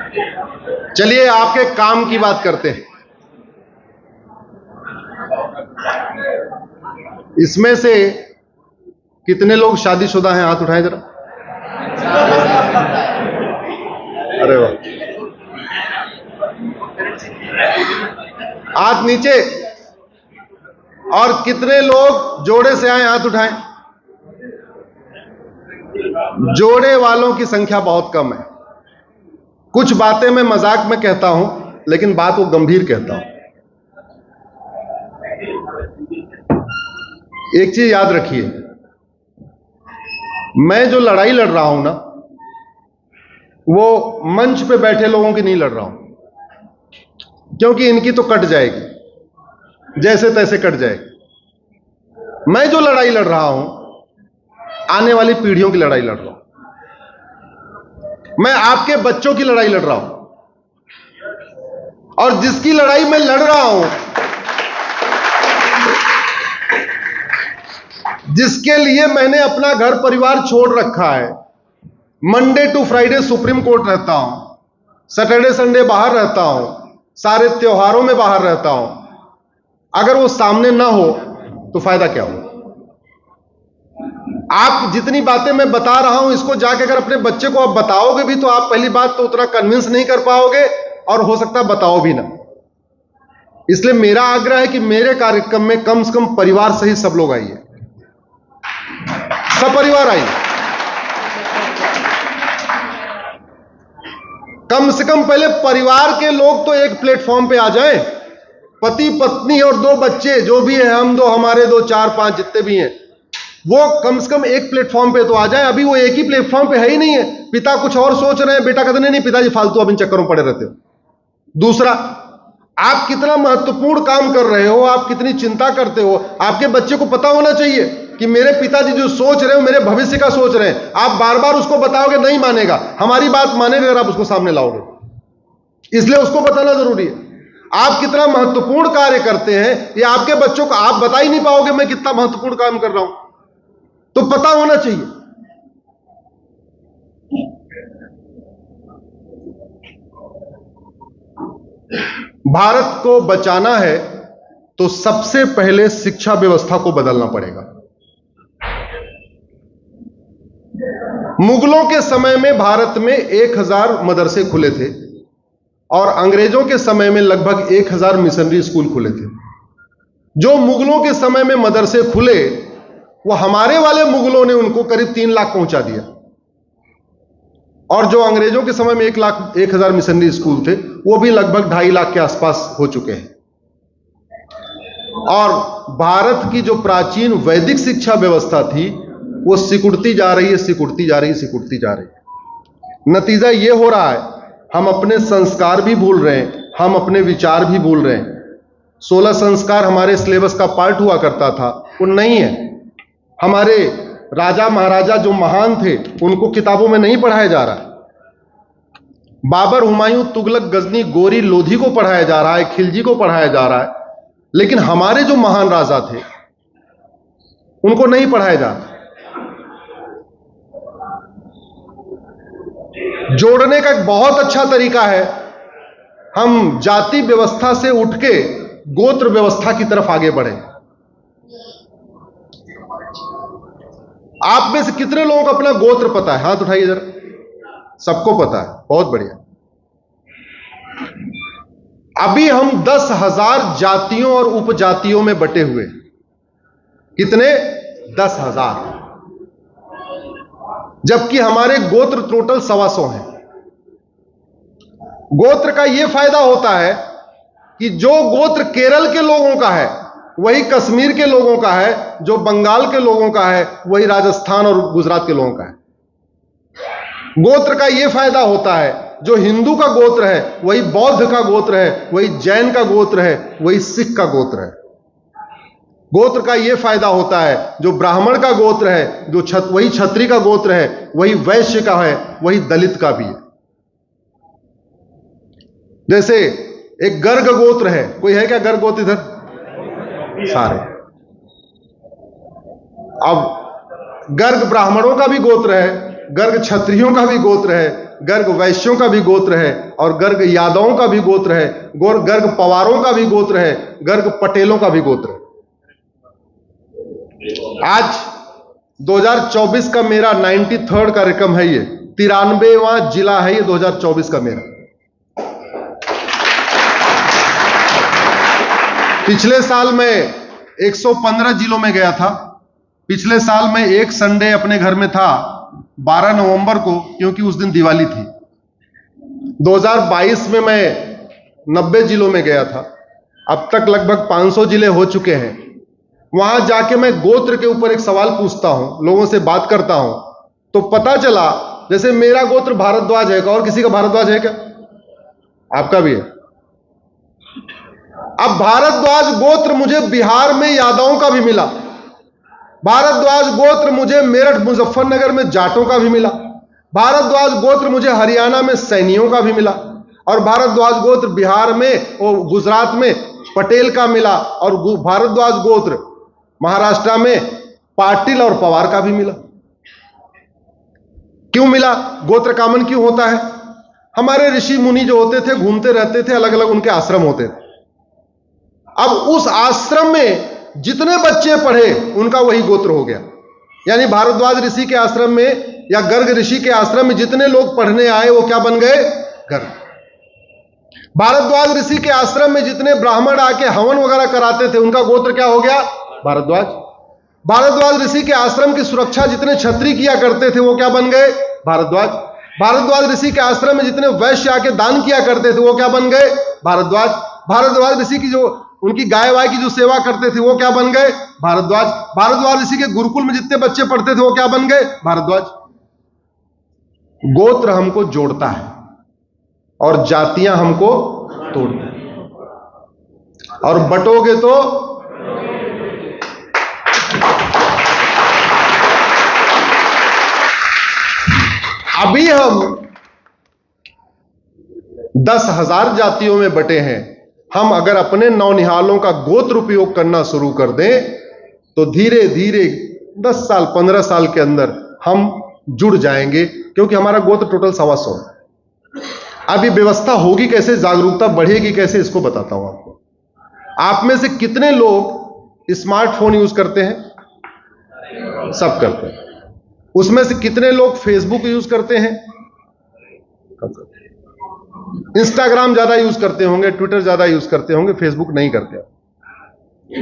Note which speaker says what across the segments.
Speaker 1: चलिए आपके काम की बात करते हैं। इसमें से कितने लोग शादीशुदा हैं? हाथ उठाएं जरा। अरे वाह, हाथ नीचे। और कितने लोग जोड़े से आए? हाथ उठाएं। जोड़े वालों की संख्या बहुत कम है। कुछ बातें मैं मजाक में कहता हूं, लेकिन बात को गंभीर कहता हूं। एक चीज याद रखिए, मैं जो लड़ाई लड़ रहा हूं ना, वो मंच पे बैठे लोगों की नहीं लड़ रहा हूं, क्योंकि इनकी तो कट जाएगी, जैसे तैसे कट जाएगी। मैं जो लड़ाई लड़ रहा हूं, आने वाली पीढ़ियों की लड़ाई लड़ रहा हूं। मैं आपके बच्चों की लड़ाई लड़ रहा हूं, और जिसकी लड़ाई मैं लड़ रहा हूं, जिसके लिए मैंने अपना घर परिवार छोड़ रखा है, Monday to Friday Supreme Court रहता हूं, सैटरडे संडे बाहर रहता हूं, सारे त्योहारों में बाहर रहता हूं, अगर वो सामने ना हो तो फायदा क्या हो? आप जितनी बातें मैं बता रहा हूं, इसको जाके अगर अपने बच्चे को आप बताओगे भी, तो आप पहली बात तो उतना कन्विंस नहीं कर पाओगे, और हो सकता है बताओ भी ना। इसलिए मेरा आग्रह है कि मेरे कार्यक्रम में कम से कम परिवार सहित सब लोग आइए, सब परिवार आइए। कम से कम पहले परिवार के लोग तो एक प्लेटफॉर्म पे आ जाएं। पति पत्नी और 2 बच्चे जो भी है, हम 2, हमारे 2, 4, 5 जितने भी हैं, वो कम से कम एक प्लेटफॉर्म पे तो आ जाए। अभी वो एक ही प्लेटफॉर्म पे है ही नहीं है। पिता कुछ और सोच रहे हैं, बेटा कहते नहीं पिताजी फालतू अब इन चक्करों में पड़े रहते हो। दूसरा, आप कितना महत्वपूर्ण काम कर रहे हो, आप कितनी चिंता करते हो, आपके बच्चे को पता होना चाहिए कि मेरे पिताजी जो सोच रहे हो, मेरे भविष्य का सोच रहे हैं। आप बार बार उसको बताओगे, नहीं मानेगा। हमारी बात मानेगा अगर आप उसको सामने लाओगे, इसलिए उसको बताना जरूरी है। आप कितना महत्वपूर्ण कार्य करते हैं, ये आपके बच्चों को आप बता ही नहीं पाओगे मैं कितना महत्वपूर्ण काम कर रहा हूं, तो पता होना चाहिए। भारत को बचाना है तो सबसे पहले शिक्षा व्यवस्था को बदलना पड़ेगा। मुगलों के समय में भारत में 1000 मदरसे खुले थे, और अंग्रेजों के समय में लगभग 1000 मिशनरी स्कूल खुले थे। जो मुगलों के समय में मदरसे खुले, वो हमारे वाले मुगलों ने उनको करीब 3 लाख पहुंचा दिया, और जो अंग्रेजों के समय में 1000 मिशनरी स्कूल थे, वो भी लगभग 2.5 लाख के आसपास हो चुके हैं। और भारत की जो प्राचीन वैदिक शिक्षा व्यवस्था थी, वो सिकुड़ती जा रही है, सिकुड़ती जा रही है, सिकुड़ती जा रही है। नतीजा ये हो रहा है, हम अपने संस्कार भी भूल रहे हैं, हम अपने विचार भी भूल रहे हैं। 16 संस्कार हमारे सिलेबस का पार्ट हुआ करता था, वो नहीं है। हमारे राजा महाराजा जो महान थे, उनको किताबों में नहीं पढ़ाया जा रहा। बाबर, हुमायूं, तुगलक, गजनी, गोरी, लोधी को पढ़ाया जा रहा है, खिलजी को पढ़ाया जा रहा है, लेकिन हमारे जो महान राजा थे उनको नहीं पढ़ाया जा रहा। जोड़ने का एक बहुत अच्छा तरीका है, हम जाति व्यवस्था से उठ के गोत्र व्यवस्था की तरफ आगे बढ़े। आप में से कितने लोगों को अपना गोत्र पता है? हाथ उठाइए जरा। सबको पता है, बहुत बढ़िया। अभी हम 10,000 जातियों और उपजातियों में बटे हुए। कितने? 10,000, जबकि हमारे गोत्र टोटल 125 हैं। गोत्र का यह फायदा होता है कि जो गोत्र केरल के लोगों का है वही कश्मीर के लोगों का है, जो बंगाल के लोगों का है वही राजस्थान और गुजरात के लोगों का है। गोत्र का यह फायदा होता है, जो हिंदू का गोत्र है वही बौद्ध का गोत्र है, वही जैन का गोत्र है, वही सिख का गोत्र है। गोत्र का यह फायदा होता है, जो ब्राह्मण का गोत्र है, जो वही क्षत्रिय का गोत्र है, वही वैश्य का है, वही दलित का भी है। जैसे एक गर्ग गोत्र है, कोई है क्या गर्ग गोत्र इधर? सारे। अब गर्ग ब्राह्मणों का भी गोत्र है, गर्ग क्षत्रियों का भी गोत्र है, गर्ग वैश्यों का भी गोत्र है, और गर्ग यादवों का भी गोत्र है, गर्ग पवारों का भी गोत्र है, गर्ग पटेलों का भी गोत्र है। आज 2024 का मेरा 93rd कार्यक्रम है, ये 93वां जिला है ये 2024 का मेरा। पिछले साल मैं 115 जिलों में गया था। पिछले साल मैं एक संडे अपने घर में था 12 नवंबर को, क्योंकि उस दिन दिवाली थी। 2022 में मैं 90 जिलों में गया था। अब तक लगभग 500 जिले हो चुके हैं। वहां जाके मैं गोत्र के ऊपर एक सवाल पूछता हूं, लोगों से बात करता हूं, तो पता चला जैसे मेरा गोत्र भारद्वाज है, और किसी का भारद्वाज है क्या? आपका भी है। अब भारद्वाज गोत्र मुझे बिहार में यादवों का भी मिला, भारद्वाज गोत्र मुझे मेरठ मुजफ्फरनगर में जाटों का भी मिला, भारद्वाज गोत्र मुझे हरियाणा में सैनियों का भी मिला, और भारद्वाज गोत्र बिहार में और गुजरात में पटेल का मिला, और भारद्वाज गोत्र महाराष्ट्र में पाटिल और पवार का भी मिला। क्यों मिला? गोत्र कॉमन क्यों होता है? हमारे ऋषि मुनि जो होते थे घूमते रहते थे, अलग अलग उनके आश्रम होते थे। अब उस आश्रम में जितने बच्चे पढ़े उनका वही गोत्र हो गया। यानी भारद्वाज ऋषि के आश्रम में या गर्ग ऋषि के आश्रम में जितने लोग पढ़ने आए वो क्या बन गए? गर्ग। भारद्वाज ऋषि के आश्रम में जितने ब्राह्मण आके हवन वगैरह कराते थे उनका गोत्र क्या हो गया? भारद्वाज। भारद्वाज ऋषि के आश्रम की सुरक्षा जितने क्षत्रिय किया करते थे वो क्या बन गए? भारद्वाज। भारद्वाज ऋषि के आश्रम में जितने वैश्य आके दान किया करते थे वो क्या बन गए? भारद्वाज। भारद्वाज ऋषि की जो उनकी गाय वाय की जो सेवा करते थे वो क्या बन गए? भारद्वाज। भारद्वाज ऋषि के गुरुकुल में जितने बच्चे पढ़ते थे वो क्या बन गए? भारद्वाज। गोत्र हमको जोड़ता है और जातियां हमको तोड़ती हैं, और बटोगे तो अभी हम 10,000 जातियों में बटे हैं। हम अगर अपने नौनिहालों का गोत्र उपयोग करना शुरू कर दें तो धीरे धीरे 10 साल 15 साल के अंदर हम जुड़ जाएंगे, क्योंकि हमारा गोत्र टोटल 125 है। अब ये व्यवस्था होगी कैसे, जागरूकता बढ़ेगी कैसे, इसको बताता हूं आपको। आप में से कितने लोग स्मार्टफोन यूज करते हैं? सब करते हैं। उसमें से कितने लोग फेसबुक यूज करते हैं? इंस्टाग्राम ज्यादा यूज करते होंगे, ट्विटर ज्यादा यूज करते होंगे, फेसबुक नहीं करते।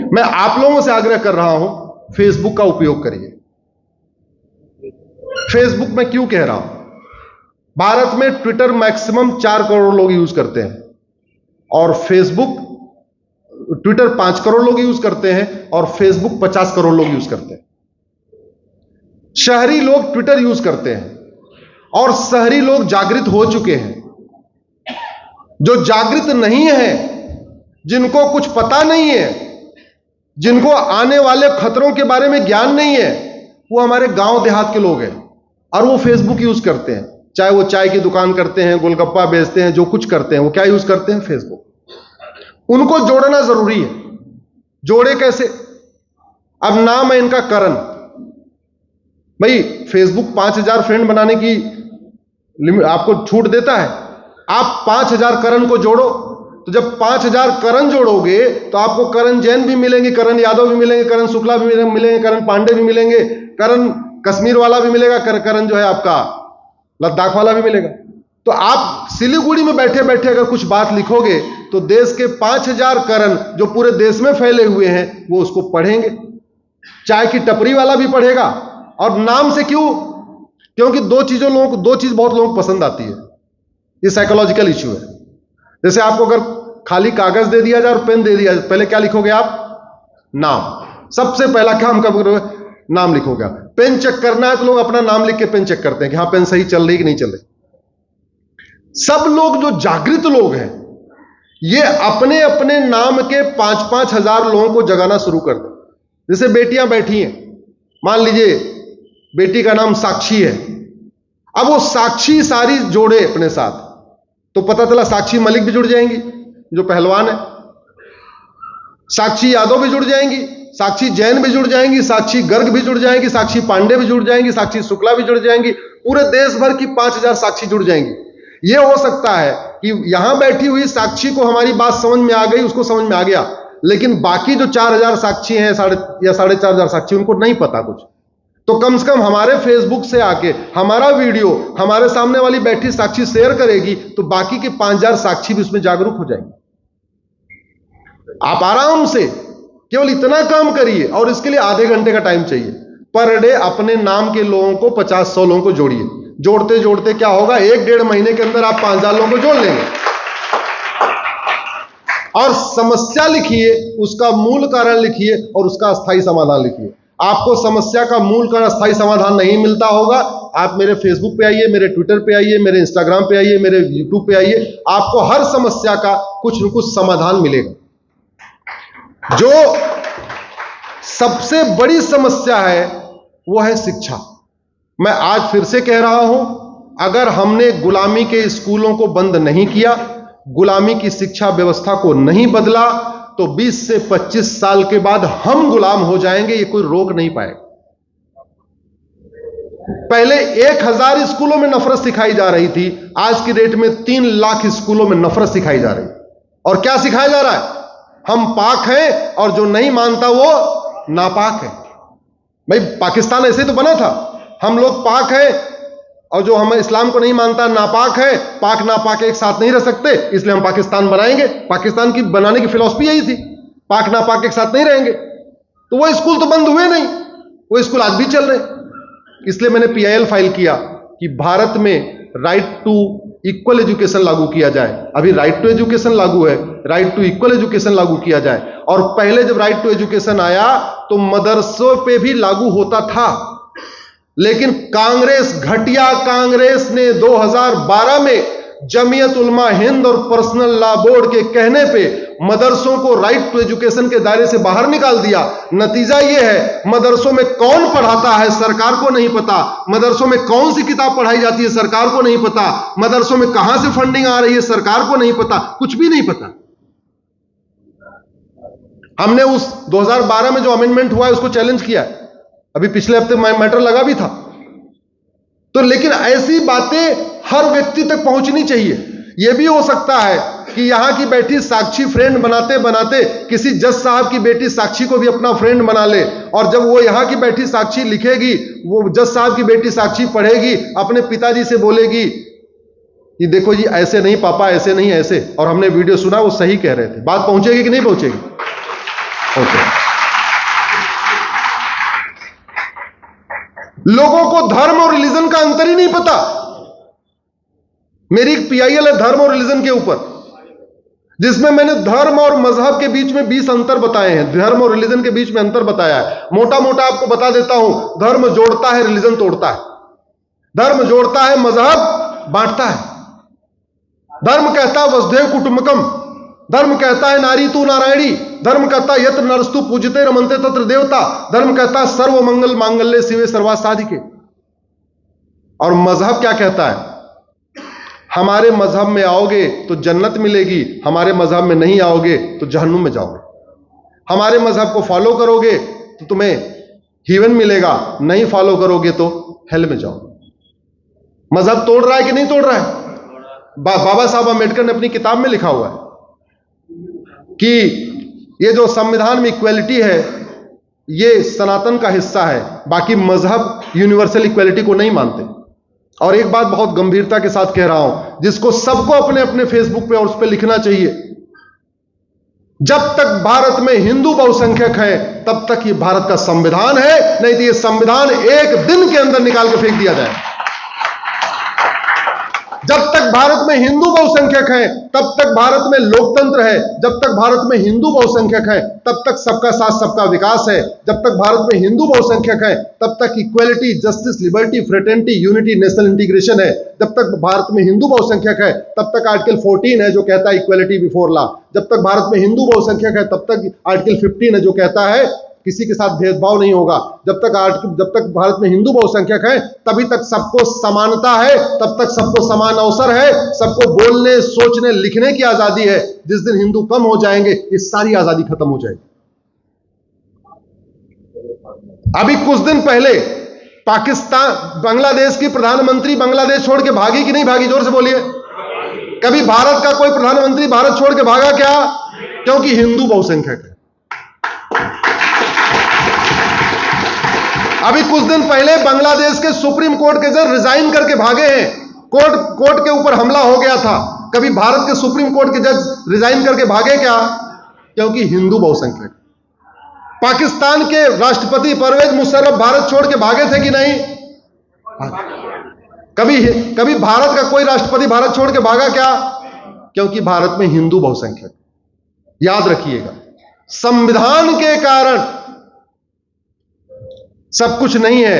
Speaker 1: मैं आप लोगों से आग्रह कर रहा हूं, फेसबुक का उपयोग करिए। फेसबुक में क्यों कह रहा हूं? भारत में ट्विटर मैक्सिमम 4 करोड़ लोग यूज करते हैं, और फेसबुक ट्विटर 5 करोड़ लोग यूज करते हैं, और फेसबुक 50 करोड़ लोग यूज करते हैं। शहरी लोग ट्विटर यूज करते हैं, और शहरी लोग जागृत हो चुके हैं। जो जागृत नहीं है, जिनको कुछ पता नहीं है, जिनको आने वाले खतरों के बारे में ज्ञान नहीं है, वो हमारे गांव देहात के लोग हैं, और वो फेसबुक यूज करते हैं। चाहे वो चाय की दुकान करते हैं, गोलगप्पा बेचते हैं, जो कुछ करते हैं, वो क्या यूज करते हैं? फेसबुक। उनको जोड़ना जरूरी है। जोड़े कैसे? अब नाम है इनका करण। भाई फेसबुक 5000 फ्रेंड बनाने की आपको छूट देता है। आप 5000 करण को जोड़ो, तो जब 5000 करण जोड़ोगे तो आपको करण जैन भी मिलेंगे, करण यादव भी मिलेंगे, करण शुक्ला भी मिलेंगे, करण पांडे भी मिलेंगे, करण कश्मीर वाला भी मिलेगा, करण जो है आपका लद्दाख वाला भी मिलेगा। तो आप सिलीगुड़ी में बैठे बैठे अगर कुछ बात लिखोगे तो देश के 5000 करण जो पूरे देश में फैले हुए हैं वो उसको पढ़ेंगे। चाय की टपरी वाला भी पढ़ेगा। और नाम से क्यों? क्योंकि दो चीज बहुत लोगों को पसंद आती है। ये साइकोलॉजिकल इश्यू है। जैसे आपको अगर खाली कागज दे दिया जाए और पेन दे दिया जाए, पहले क्या लिखोगे आप? नाम। सबसे पहला काम कब करोगे? नाम लिखोगे। पेन चेक करना है तो लोग अपना नाम लिख के पेन चेक करते हैं कि हाँ पेन सही चल रही कि नहीं चल रही। सब लोग जो जागृत लोग हैं ये अपने अपने नाम के 5-5 हजार लोगों को जगाना शुरू कर दो। जैसे बेटियां बैठी हैं, मान लीजिए बेटी का नाम साक्षी है, अब वो साक्षी सारी जोड़े अपने साथ, तो पता चला साक्षी मलिक भी जुड़ जाएंगी जो पहलवान है, साक्षी यादव भी जुड़ जाएंगी, साक्षी जैन भी जुड़ जाएंगी, साक्षी गर्ग भी जुड़ जाएंगी, साक्षी पांडे भी जुड़ जाएंगी, साक्षी शुक्ला भी जुड़ जाएंगी। पूरे देश भर की 5000 साक्षी जुड़ जाएंगी। यह हो सकता है कि यहां बैठी हुई साक्षी को हमारी बात समझ में आ गई, उसको समझ में आ गया, लेकिन बाकी जो 4000 साक्षी हैं, 4,500 साक्षी, उनको नहीं पता कुछ। तो कम से कम हमारे फेसबुक से आके हमारा वीडियो हमारे सामने वाली बैठी साक्षी शेयर करेगी तो बाकी के 5000 साक्षी भी उसमें जागरूक हो जाएंगे। आप आराम से केवल इतना काम करिए, और इसके लिए आधे घंटे का टाइम चाहिए। पर डे अपने नाम के लोगों को 50-100 लोगों को जोड़िए। जोड़ते जोड़ते क्या होगा, 1-1.5 महीने के अंदर आप 5000 लोगों को जोड़ लेंगे। और समस्या लिखिए, उसका मूल कारण लिखिए और उसका अस्थायी समाधान लिखिए। आपको समस्या का मूल कारण, अस्थायी समाधान नहीं मिलता होगा, आप मेरे फेसबुक पे आइए, मेरे ट्विटर पे आइए, मेरे इंस्टाग्राम पे आइए, मेरे यूट्यूब पे आइए, आपको हर समस्या का कुछ न कुछ समाधान मिलेगा। जो सबसे बड़ी समस्या है वो है शिक्षा। मैं आज फिर से कह रहा हूं, अगर हमने गुलामी के स्कूलों को बंद नहीं किया, गुलामी की शिक्षा व्यवस्था को नहीं बदला, तो 20 से 25 साल के बाद हम गुलाम हो जाएंगे, ये कोई रोक नहीं पाएगा। पहले 1000 स्कूलों में नफरत सिखाई जा रही थी, आज की डेट में 3 लाख स्कूलों में नफरत सिखाई जा रही। और क्या सिखाया जा रहा है, हम पाक हैं और जो नहीं मानता वो नापाक है। भाई पाकिस्तान ऐसे तो बना था, हम लोग पाक हैं और जो हम इस्लाम को नहीं मानता नापाक है। पाक नापाक एक साथ नहीं रह सकते, इसलिए हम पाकिस्तान बनाएंगे। पाकिस्तान की बनाने की फिलॉसफी यही थी, पाक नापाक एक साथ नहीं रहेंगे। तो वो स्कूल तो बंद हुए नहीं, वो स्कूल आज भी चल रहे। इसलिए मैंने PIL फाइल किया कि भारत में राइट टू इक्वल एजुकेशन लागू किया जाए। अभी राइट टू एजुकेशन लागू है, राइट टू इक्वल एजुकेशन लागू किया जाए। और पहले जब राइट टू एजुकेशन आया तो मदरसों पे भी लागू होता था, लेकिन कांग्रेस, घटिया कांग्रेस ने 2012 में जमीयत उलमा हिंद और पर्सनल लॉ बोर्ड के कहने पे मदरसों को राइट टू एजुकेशन के दायरे से बाहर निकाल दिया। नतीजा यह है, मदरसों में कौन पढ़ाता है सरकार को नहीं पता, मदरसों में कौन सी किताब पढ़ाई जाती है सरकार को नहीं पता, मदरसों में कहां से फंडिंग आ रही है सरकार को नहीं पता, कुछ भी नहीं पता। हमने उस 2012 में जो अमेंडमेंट हुआ है उसको चैलेंज किया है, अभी पिछले हफ्ते मैटर लगा भी था। तो लेकिन ऐसी बातें हर व्यक्ति तक पहुंचनी चाहिए। यह भी हो सकता है कि यहां की बैठी साक्षी फ्रेंड बनाते बनाते किसी जज साहब की बेटी साक्षी को भी अपना फ्रेंड बना ले, और जब वो यहां की बैठी साक्षी लिखेगी, वो जज साहब की बेटी साक्षी पढ़ेगी, अपने पिताजी से बोलेगी कि देखो जी ऐसे नहीं पापा, ऐसे नहीं ऐसे, और हमने वीडियो सुना वो सही कह रहे थे। बात पहुंचेगी कि नहीं पहुंचेगी? ओके। लोगों को धर्म और रिलीजन का अंतर ही नहीं पता। मेरी एक PIL है धर्म और रिलीजन के ऊपर, जिसमें मैंने धर्म और मजहब के बीच में 20 अंतर बताए हैं, धर्म और रिलीजन के बीच में अंतर बताया है। मोटा मोटा आपको बता देता हूं, धर्म जोड़ता है, रिलीजन तोड़ता है। धर्म जोड़ता है, मजहब बांटता है। धर्म कहता है वसुधैव कुटुंबकम, धर्म कहता है नारी तू नारायणी, धर्म कहता है यत्र नरस्तु पूजते रमन्ते तत्र देवता, धर्म कहता है सर्व मंगल मांगल्ये शिवे सर्वार्थ साधिके। और मजहब क्या कहता है, हमारे मजहब में आओगे तो जन्नत मिलेगी, हमारे मजहब में नहीं आओगे तो जहन्नुम में जाओगे। हमारे मजहब को फॉलो करोगे तो तुम्हें हेवन मिलेगा, नहीं फॉलो करोगे तो हेल में जाओगे। मजहब तोड़ रहा है कि नहीं तोड़ रहा है? बाबा साहब अम्बेडकर ने अपनी किताब में लिखा हुआ है कि ये जो संविधान में इक्वेलिटी है ये सनातन का हिस्सा है, बाकी मजहब यूनिवर्सल इक्वेलिटी को नहीं मानते। और एक बात बहुत गंभीरता के साथ कह रहा हूं, जिसको सबको अपने अपने फेसबुक पे और उस पे लिखना चाहिए, जब तक भारत में हिंदू बहुसंख्यक है तब तक ये भारत का संविधान है, नहीं तो ये संविधान एक दिन के अंदर निकाल के फेंक दिया जाए। जब तक भारत में हिंदू बहुसंख्यक है तब तक भारत में लोकतंत्र है, जब तक भारत में हिंदू बहुसंख्यक है तब तक सबका साथ सबका विकास है, जब तक भारत में हिंदू बहुसंख्यक है तब तक equality, justice, liberty, fraternity, unity, national integration है। जब तक भारत में हिंदू बहुसंख्यक है तब तक आर्टिकल 14 है जो कहता है इक्वेलिटी बिफोर लॉ। जब तक भारत में हिंदू बहुसंख्यक है तब तक आर्टिकल 15 है जो कहता है किसी के साथ भेदभाव नहीं होगा। जब तक भारत में हिंदू बहुसंख्यक है तभी तक सबको समानता है, तब तक सबको समान अवसर है, सबको बोलने, सोचने, लिखने की आजादी है। जिस दिन हिंदू कम हो जाएंगे ये सारी आजादी खत्म हो जाएगी। अभी कुछ दिन पहले पाकिस्तान, बांग्लादेश की प्रधानमंत्री बांग्लादेश छोड़ के भागी कि नहीं भागी? जोर से बोलिए। कभी भारत का कोई प्रधानमंत्री भारत छोड़ के भागा क्या? क्योंकि हिंदू बहुसंख्यक है। अभी कुछ दिन पहले बांग्लादेश के सुप्रीम कोर्ट के जज रिजाइन करके भागे हैं। कोर्ट के ऊपर हमला हो गया था। कभी भारत के सुप्रीम कोर्ट के जज रिजाइन करके भागे क्या? क्योंकि हिंदू बहुसंख्यक। पाकिस्तान के राष्ट्रपति परवेज मुशर्रफ भारत छोड़ के भागे थे कि नहीं? कभी भारत का कोई राष्ट्रपति भारत छोड़ के भागा क्या? क्योंकि भारत में हिंदू बहुसंख्यक। याद रखिएगा, संविधान के कारण सब कुछ नहीं है।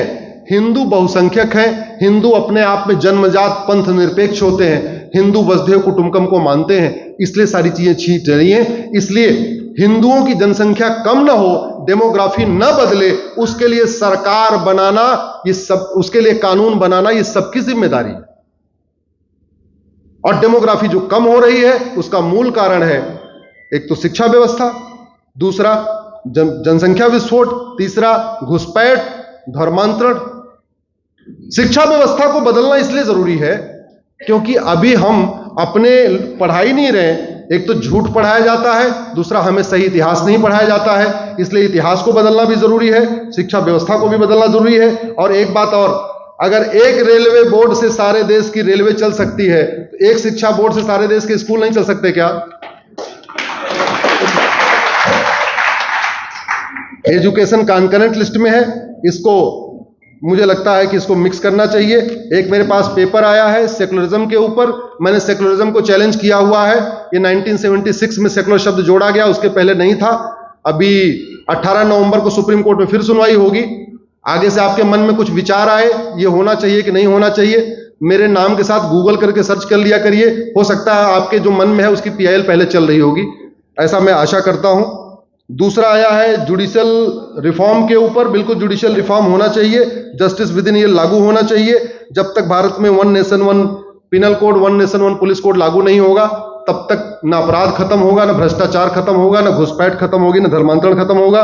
Speaker 1: हिंदू बहुसंख्यक है। हिंदू अपने आप में जन्मजात पंथ निरपेक्ष होते हैं। हिंदू वसुधैव कुटुंबकम को मानते हैं, इसलिए सारी चीजें छींट रही हैं। इसलिए हिंदुओं की जनसंख्या कम ना हो, डेमोग्राफी न बदले, उसके लिए सरकार बनाना, ये सब, उसके लिए कानून बनाना, ये सबकी जिम्मेदारी है। और डेमोग्राफी जो कम हो रही है उसका मूल कारण है एक तो शिक्षा व्यवस्था, दूसरा जनसंख्या विस्फोट, तीसरा घुसपैठ, धर्मांतरण। शिक्षा व्यवस्था को बदलना इसलिए जरूरी है क्योंकि अभी हम अपने पढ़ाई नहीं रहे। एक तो झूठ पढ़ाया जाता है, दूसरा हमें सही इतिहास नहीं पढ़ाया जाता है। इसलिए इतिहास को बदलना भी जरूरी है, शिक्षा व्यवस्था को भी बदलना जरूरी है। और एक बात और, अगर एक रेलवे बोर्ड से सारे देश की रेलवे चल सकती है तो एक शिक्षा बोर्ड से सारे देश के स्कूल नहीं चल सकते क्या? एजुकेशन कॉन्करेंट लिस्ट में है, इसको मुझे लगता है कि इसको मिक्स करना चाहिए। एक मेरे पास पेपर आया है सेकुलरिज्म के ऊपर, मैंने सेकुलरिज्म को चैलेंज किया हुआ है। ये 1976 में सेकुलर शब्द जोड़ा गया, उसके पहले नहीं था। अभी 18 नवंबर को सुप्रीम कोर्ट में फिर सुनवाई होगी। आगे से आपके मन में कुछ विचार आए, ये होना चाहिए कि नहीं होना चाहिए, मेरे नाम के साथ गूगल करके सर्च कर लिया करिए। हो सकता है आपके जो मन में है उसकी PIL पहले चल रही होगी, ऐसा मैं आशा करता हूं। दूसरा आया है जुडिशियल रिफॉर्म के ऊपर। बिल्कुल जुडिशियल रिफॉर्म होना चाहिए, जस्टिस विद इन ये लागू होना चाहिए। जब तक भारत में 1 nation 1 penal code, 1 nation 1 police code लागू नहीं होगा, तब तक ना अपराध खत्म होगा, ना भ्रष्टाचार खत्म होगा, ना घुसपैठ खत्म होगी, ना धर्मांतरण खत्म होगा।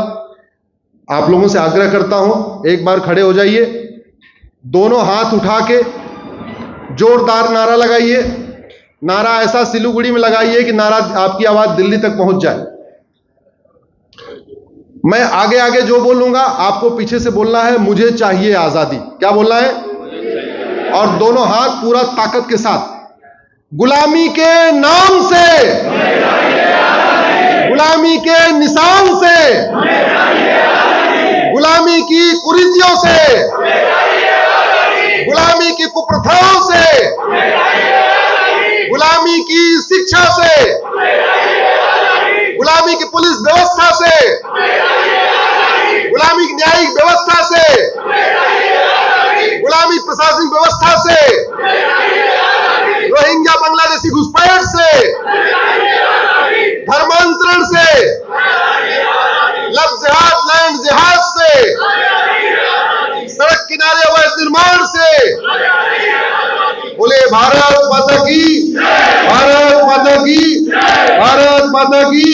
Speaker 1: आप लोगों से आग्रह करता हूं, एक बार खड़े हो जाइए, दोनों हाथ उठा के जोरदार नारा लगाइए। नारा ऐसा सिलीगुड़ी में लगाइए कि नारा आपकी आवाज दिल्ली तक पहुंच जाए। मैं आगे आगे जो बोलूंगा आपको पीछे से बोलना है, मुझे चाहिए आजादी। क्या बोलना है? और दोनों हाथ पूरा ताकत के साथ। गुलामी के नाम से, गुलामी के निशान से, गुलामी की कुरीतियों से, गुलामी की कुप्रथाओं से, गुलामी की शिक्षा से, गुलामी की पुलिस व्यवस्था से, गुलामी की न्यायिक व्यवस्था से, गुलामी प्रशासनिक व्यवस्था से, रोहिंग्या बांग्लादेशी घुसपैठ से, धर्मांतरण से, लव जिहाद, लैंड जिहाद से, सड़क किनारे अवैध निर्माण से। बोले भारत माता की, भारत माता की, भारत माता की।